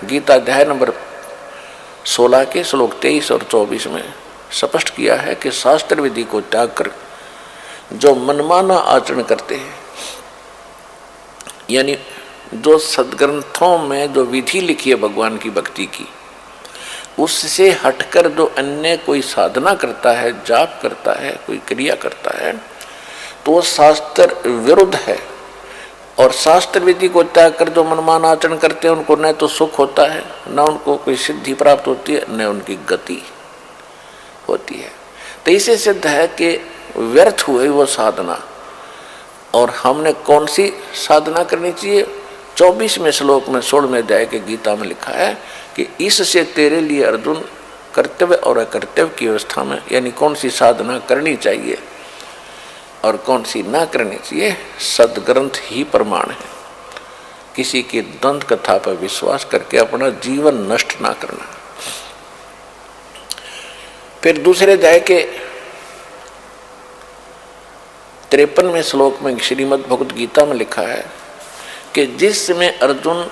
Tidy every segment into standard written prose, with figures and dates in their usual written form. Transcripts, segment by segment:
गीता अध्याय नंबर 16 के श्लोक 23 और 24 में स्पष्ट किया है कि शास्त्र विधि को त्याग कर जो मनमाना आचरण करते हैं, यानी जो सदग्रंथों में जो विधि लिखी है भगवान की भक्ति की, उससे हटकर जो अन्य कोई साधना करता है, जाप करता है, कोई क्रिया करता है, तो वो शास्त्र विरुद्ध है। और शास्त्र विधि को त्याग कर जो मनमान आचरण करते हैं उनको न तो सुख होता है, न उनको कोई सिद्धि प्राप्त होती है, न उनकी गति होती है। तो इसे सिद्ध है कि व्यर्थ हुई वो साधना। और हमने कौन सी साधना करनी चाहिए? 24वें श्लोक में 16वें अध्याय के गीता में लिखा है कि इससे तेरे लिए अर्जुन कर्तव्य और अकर्तव्य की अवस्था में, यानी कौन सी साधना करनी चाहिए और कौन सी ना करनी चाहिए, सदग्रंथ ही प्रमाण है। किसी की दंत कथा पर विश्वास करके अपना जीवन नष्ट ना करना। फिर दूसरे अध्याय के 53वें श्लोक में श्रीमद् भगवद गीता में लिखा है कि जिस समय अर्जुन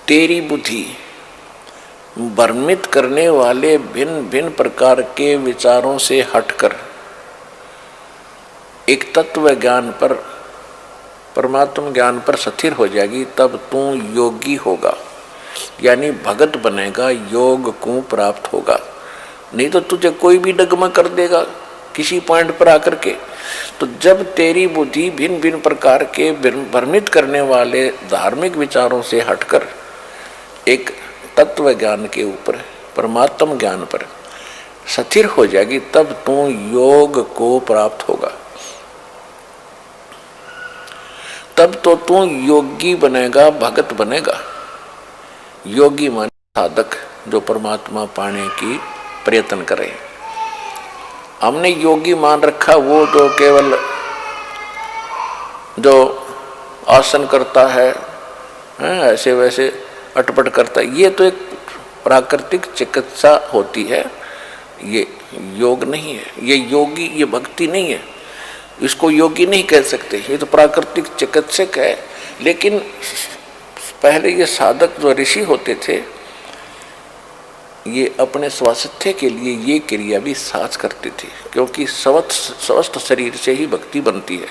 तेरी बुद्धि भ्रमित करने वाले भिन्न भिन्न प्रकार के विचारों से हटकर एक तत्व ज्ञान पर, परमात्म ज्ञान पर स्थिर हो जाएगी, तब तू योगी होगा, यानी भगत बनेगा, योग को प्राप्त होगा। नहीं तो तुझे कोई भी डगमग कर देगा किसी पॉइंट पर आकर के। तो जब तेरी बुद्धि भिन्न भिन्न प्रकार के भ्रमित करने वाले धार्मिक विचारों से हटकर एक तत्व ज्ञान के ऊपर, परमात्म ज्ञान पर स्थिर हो जाएगी, तब तू योग को प्राप्त होगा। तब तो तू योगी बनेगा, भगत बनेगा। योगी मान साधक जो परमात्मा पाने की प्रयत्न करे। हमने योगी मान रखा वो जो केवल जो आसन करता है, ऐसे वैसे अटपट करता है, ये तो एक प्राकृतिक चिकित्सा होती है, ये योग नहीं है। ये योगी, ये भक्ति नहीं है, इसको योगी नहीं कह सकते, ये तो प्राकृतिक चिकित्सक है। लेकिन पहले ये साधक जो ऋषि होते थे, ये अपने स्वास्थ्य के लिए ये क्रिया भी साथ करते थे, क्योंकि स्वस्थ शरीर से ही भक्ति बनती है।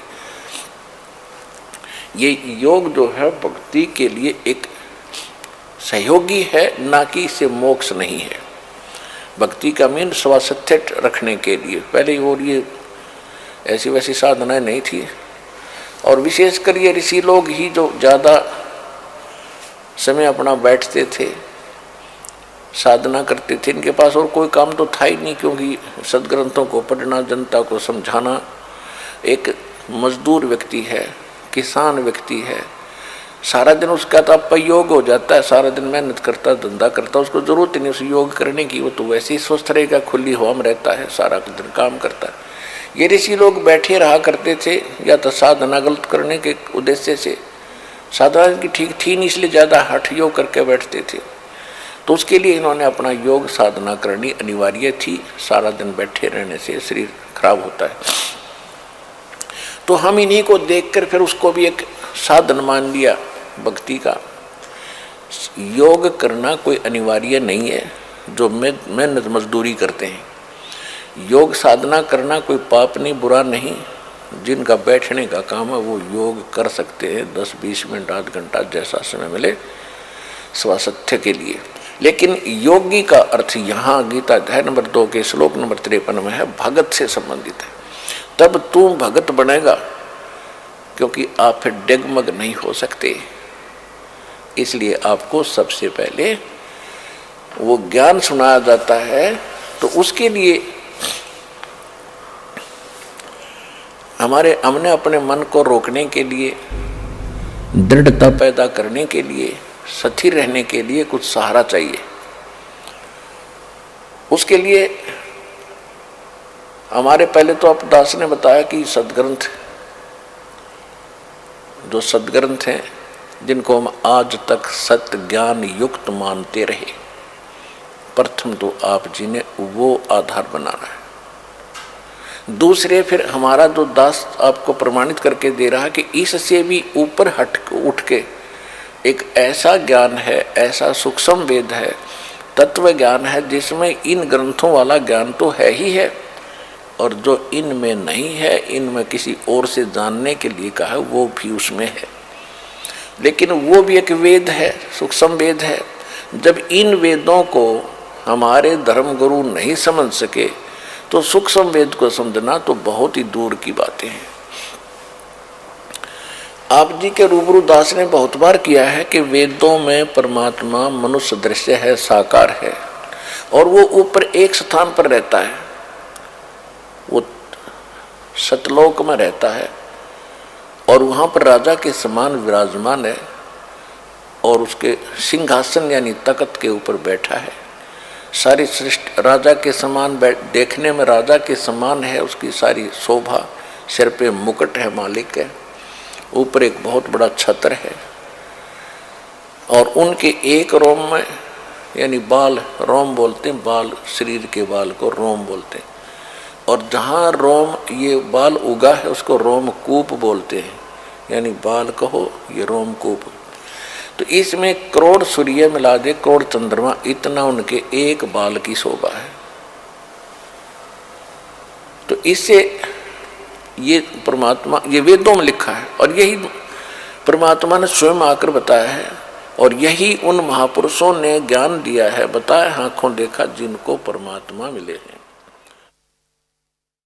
ये योग जो है भक्ति के लिए एक सहयोगी है, ना कि इसे मोक्ष नहीं है। भक्ति का मीन स्वास्थ्य रखने के लिए पहले और ये ऐसी वैसी साधनाएं नहीं थी। और विशेषकर ये ऋषि लोग ही जो ज़्यादा समय अपना बैठते थे, साधना करते थे। इनके पास और कोई काम तो था ही नहीं, क्योंकि सदग्रंथों को पढ़ना, जनता को समझाना। एक मजदूर व्यक्ति है, किसान व्यक्ति है, सारा दिन उसका तो अपयोग हो जाता है, सारा दिन मेहनत करता, धंधा करता, उसको जरूरत नहीं उस योग करने की, वो तो वैसे ही स्वस्थ रहेगा, खुली हवा में रहता है, सारा दिन काम करता है। ये ऋषि लोग बैठे रहा करते थे, या तो साधना गलत करने के उद्देश्य से, साधना की ठीक थी नहीं इसलिए ज़्यादा हठ योग करके बैठते थे। तो उसके लिए इन्होंने अपना योग साधना करनी अनिवार्य थी, सारा दिन बैठे रहने से शरीर खराब होता है। तो हम इन्हीं को देखकर फिर उसको भी एक साधन मान लिया भक्ति का। योग करना कोई अनिवार्य नहीं है जो मेहनत मजदूरी करते हैं। योग साधना करना कोई पाप नहीं, बुरा नहीं। जिनका बैठने का काम है वो योग कर सकते हैं, 10-20 मिनट, आध घंटा, जैसा समय मिले स्वास्थ्य के लिए। लेकिन योगी का अर्थ यहाँ गीता अध्याय नंबर 2 के श्लोक नंबर 53 में है, भगत से संबंधित है। तब तू भगत बनेगा, क्योंकि आप फिर डगमग नहीं हो सकते। इसलिए आपको सबसे पहले वो ज्ञान सुनाया जाता है। तो उसके लिए हमने अपने मन को रोकने के लिए, दृढ़ता पैदा करने के लिए, स्थिर रहने के लिए कुछ सहारा चाहिए। उसके लिए हमारे पहले तो आप दास ने बताया कि सदग्रंथ, जो सदग्रंथ हैं जिनको हम आज तक सत्य ज्ञान युक्त मानते रहे, प्रथम तो आप जी ने वो आधार बनाना है। दूसरे फिर हमारा जो दास आपको प्रमाणित करके दे रहा है कि इससे भी ऊपर उठ के एक ऐसा ज्ञान है, ऐसा सूक्ष्म वेद है, तत्व ज्ञान है, जिसमें इन ग्रंथों वाला ज्ञान तो है ही है, और जो इनमें नहीं है, इनमें किसी और से जानने के लिए कहा है, वो भी उसमें है। लेकिन वो भी एक वेद है, सूक्ष्म वेद है। जब इन वेदों को हमारे धर्मगुरु नहीं समझ सके तो सूक्ष्म वेद को समझना तो बहुत ही दूर की बातें हैं। आप जी के रूबरू दास ने बहुत बार किया है कि वेदों में परमात्मा मनुष्य दृश्य है, साकार है, और वो ऊपर एक स्थान पर रहता है, वो सतलोक में रहता है, और वहाँ पर राजा के समान विराजमान है, और उसके सिंहासन यानी तख्त के ऊपर बैठा है। सारी सृष्टि राजा के समान देखने में राजा के समान है, उसकी सारी शोभा, सिर पे मुकुट है, मालिक है, ऊपर एक बहुत बड़ा छत्र है, और उनके एक रोम में यानी बाल, रोम बोलते हैं, बाल शरीर के बाल को रोम बोलते हैं, और जहाँ रोम ये बाल उगा है उसको रोमकूप बोलते हैं, यानी बाल कहो ये रोमकूप। तो इसमें करोड़ सूर्य मिला दे, करोड़ चंद्रमा, इतना उनके एक बाल की शोभा है। तो इससे ये परमात्मा, ये वेदों में लिखा है, और यही परमात्मा ने स्वयं आकर बताया है, और यही उन महापुरुषों ने ज्ञान दिया है, बताया आंखों देखा जिनको परमात्मा मिले हैं।